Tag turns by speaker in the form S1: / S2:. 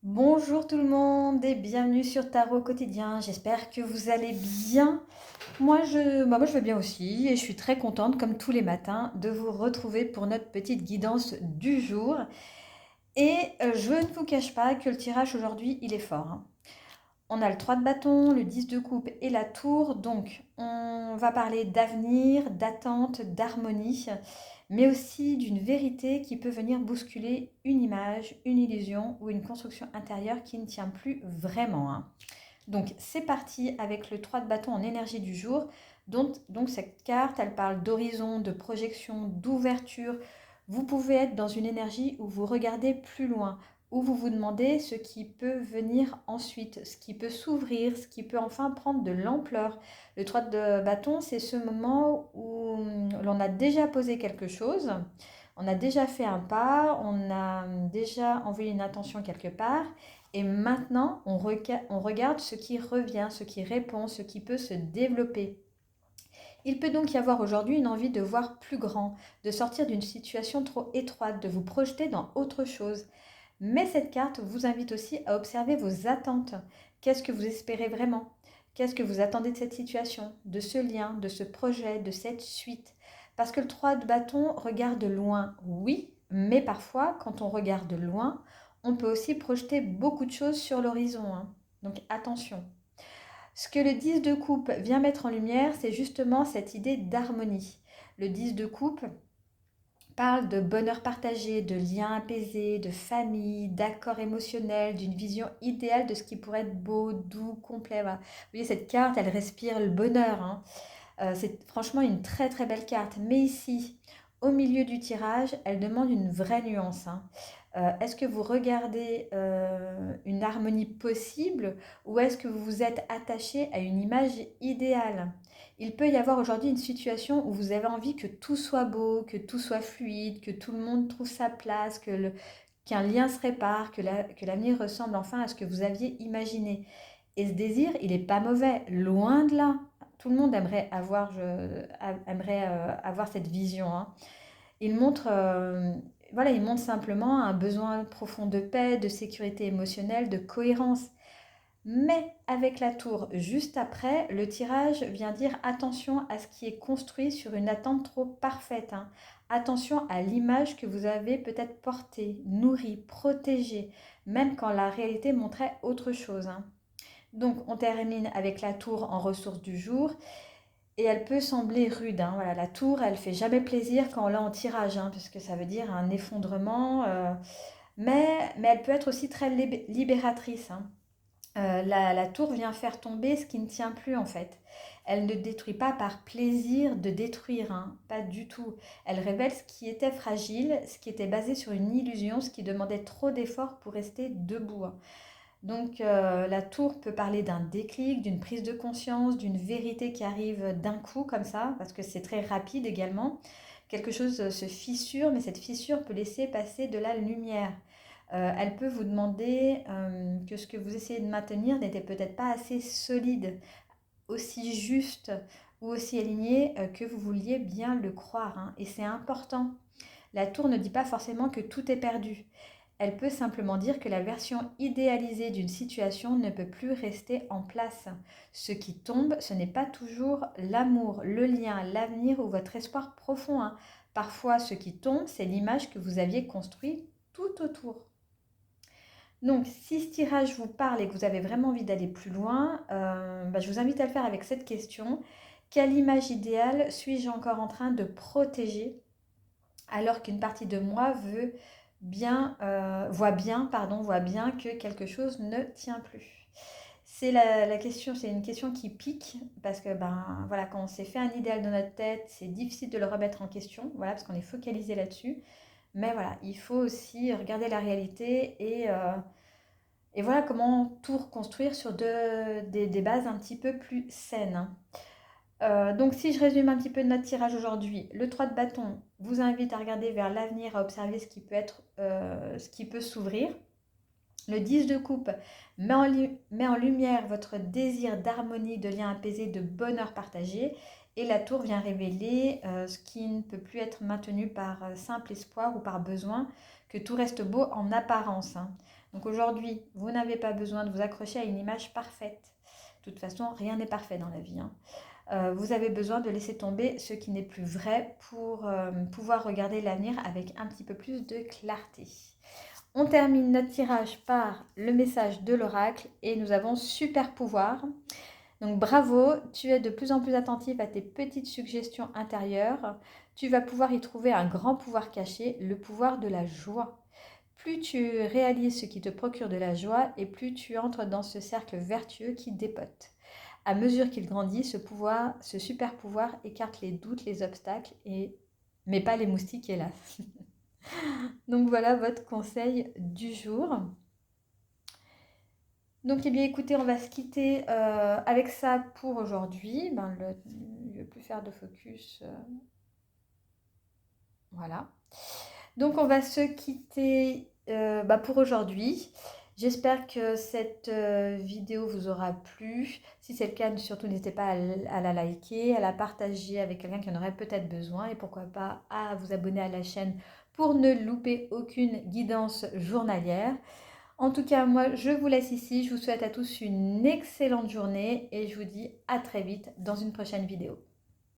S1: Bonjour tout le monde et bienvenue sur Tarot Quotidien. J'espère que vous allez bien. Moi, je vais bien aussi et je suis très contente, comme tous les matins, de vous retrouver pour notre petite guidance du jour. Je ne vous cache pas que le tirage aujourd'hui, il est fort, hein. On a le 3 de bâton, le 10 de coupe et la tour. Donc, on va parler d'avenir, d'attente, d'harmonie, mais aussi d'une vérité qui peut venir bousculer une image, une illusion ou une construction intérieure qui ne tient plus vraiment, hein. Donc, c'est parti avec le 3 de bâton en énergie du jour. Donc cette carte, elle parle d'horizon, de projection, d'ouverture. Vous pouvez être dans une énergie où vous regardez plus loin, où vous vous demandez ce qui peut venir ensuite, ce qui peut s'ouvrir, ce qui peut enfin prendre de l'ampleur. Le 3 de bâton, c'est ce moment où l'on a déjà posé quelque chose, on a déjà fait un pas, on a déjà envoyé une intention quelque part, et maintenant on regarde ce qui revient, ce qui répond, ce qui peut se développer. Il peut donc y avoir aujourd'hui une envie de voir plus grand, de sortir d'une situation trop étroite, de vous projeter dans autre chose. Mais cette carte vous invite aussi à observer vos attentes. Qu'est-ce que vous espérez vraiment? Qu'est-ce que vous attendez de cette situation, de ce lien, de ce projet, de cette suite? Parce que le 3 de bâton regarde loin, oui, mais parfois, quand on regarde loin, on peut aussi projeter beaucoup de choses sur l'horizon, hein. Donc attention. Ce que le 10 de coupe vient mettre en lumière, c'est justement cette idée d'harmonie. Le 10 de coupe parle de bonheur partagé, de liens apaisés, de famille, d'accord émotionnel, d'une vision idéale de ce qui pourrait être beau, doux, complet. Voilà. Vous voyez, cette carte, elle respire le bonheur, hein. C'est franchement une très très belle carte. Mais ici, au milieu du tirage, elle demande une vraie nuance, hein. Est-ce que vous regardez une harmonie possible ou est-ce que vous vous êtes attaché à une image idéale? Il peut y avoir aujourd'hui une situation où vous avez envie que tout soit beau, que tout soit fluide, que tout le monde trouve sa place, qu'un lien se répare, que l'avenir ressemble enfin à ce que vous aviez imaginé. Et ce désir, il n'est pas mauvais, loin de là. Tout le monde aimerait avoir cette vision, hein. Il montre, voilà, il montre simplement un besoin profond de paix, de sécurité émotionnelle, de cohérence. Mais avec la tour juste après, le tirage vient dire attention à ce qui est construit sur une attente trop parfaite, hein. Attention à l'image que vous avez peut-être portée, nourrie, protégée, même quand la réalité montrait autre chose, hein. Donc on termine avec la tour en ressources du jour et elle peut sembler rude, hein. Voilà, la tour, elle fait jamais plaisir quand on l'a en tirage, hein, puisque ça veut dire un effondrement, mais elle peut être aussi très libératrice, hein. La tour vient faire tomber ce qui ne tient plus en fait. Elle ne détruit pas par plaisir de détruire, hein, pas du tout. Elle révèle ce qui était fragile, ce qui était basé sur une illusion, ce qui demandait trop d'efforts pour rester debout, hein. Donc la tour peut parler d'un déclic, d'une prise de conscience, d'une vérité qui arrive d'un coup comme ça, parce que c'est très rapide également. Quelque chose se fissure, mais cette fissure peut laisser passer de la lumière. Elle peut vous demander que ce que vous essayez de maintenir n'était peut-être pas assez solide, aussi juste ou aussi aligné que vous vouliez bien le croire, hein. Et c'est important. La tour ne dit pas forcément que tout est perdu. Elle peut simplement dire que la version idéalisée d'une situation ne peut plus rester en place. Ce qui tombe, ce n'est pas toujours l'amour, le lien, l'avenir ou votre espoir profond, hein. Parfois, ce qui tombe, c'est l'image que vous aviez construite tout autour. Donc, si ce tirage vous parle et que vous avez vraiment envie d'aller plus loin, je vous invite à le faire avec cette question. Quelle image idéale suis-je encore en train de protéger alors qu'une partie de moi voit bien que quelque chose ne tient plus. C'est la question, c'est une question qui pique parce que voilà, quand on s'est fait un idéal dans notre tête, c'est difficile de le remettre en question, voilà, parce qu'on est focalisé là-dessus. Mais voilà, il faut aussi regarder la réalité et voilà comment tout reconstruire sur des bases un petit peu plus saines, hein. Donc si je résume un petit peu notre tirage aujourd'hui, le 3 de bâton vous invite à regarder vers l'avenir, à observer ce qui peut s'ouvrir. Le 10 de coupe met en lumière votre désir d'harmonie, de lien apaisé, de bonheur partagé. Et la tour vient révéler ce qui ne peut plus être maintenu par simple espoir ou par besoin, que tout reste beau en apparence, hein. Donc aujourd'hui, vous n'avez pas besoin de vous accrocher à une image parfaite. De toute façon, rien n'est parfait dans la vie, hein. Vous avez besoin de laisser tomber ce qui n'est plus vrai pour pouvoir regarder l'avenir avec un petit peu plus de clarté. On termine notre tirage par le message de l'oracle et nous avons super pouvoir. Donc bravo, tu es de plus en plus attentif à tes petites suggestions intérieures. Tu vas pouvoir y trouver un grand pouvoir caché, le pouvoir de la joie. Plus tu réalises ce qui te procure de la joie et plus tu entres dans ce cercle vertueux qui dépote. À mesure qu'il grandit, ce super pouvoir écarte les doutes, les obstacles, mais pas les moustiques, hélas. Donc voilà votre conseil du jour. Donc eh bien écoutez, on va se quitter avec ça pour aujourd'hui. Je ne vais plus faire de focus. Voilà. Donc on va se quitter pour aujourd'hui. J'espère que cette vidéo vous aura plu. Si c'est le cas, surtout n'hésitez pas à la liker, à la partager avec quelqu'un qui en aurait peut-être besoin et pourquoi pas à vous abonner à la chaîne pour ne louper aucune guidance journalière. En tout cas, moi je vous laisse ici. Je vous souhaite à tous une excellente journée et je vous dis à très vite dans une prochaine vidéo.